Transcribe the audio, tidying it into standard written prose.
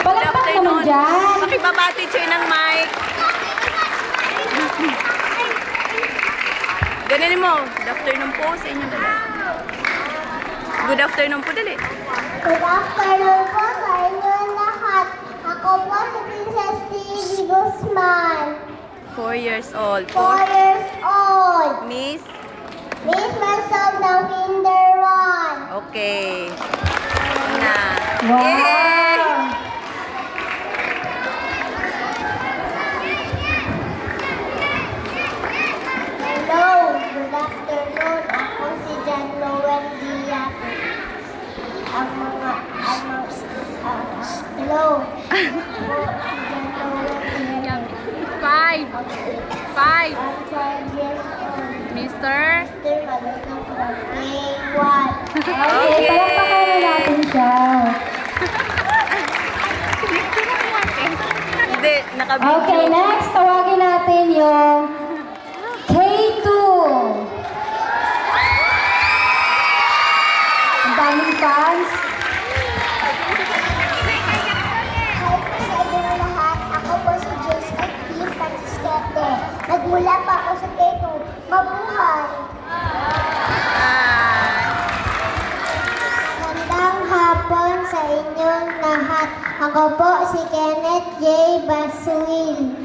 Good afternoon. dyan. Pakibabati, Choy, ng mic. Ganin mo. Good afternoon po sa inyo dali. Good afternoon po dali. Good afternoon po sa inyo lahat. Ako po si Princess Tilly Guzman. 4 years old. 4 years old. Miss? Miss Marisol ng Kinder 1. Okay. Na. Wow! Yay! Hello, good afternoon. Ako si John Noel Diaz. Hello. Ako si John Noel Diaz. 5. 5. I'm 5 years old. Mister? Mr. Malunong from A1. Okay, palakpakan na natin siya. Hindi, nakabidyo. Okay, next, tawagin natin yung K2. Ang daming fans. Hi po sa inyo lahat. Ako po si James F. P. Francisquete. Nagmula pa ako sa K2. Mabuhay! Magandang hapon sa inyong lahat. Ako po si Kenneth J. Basuil.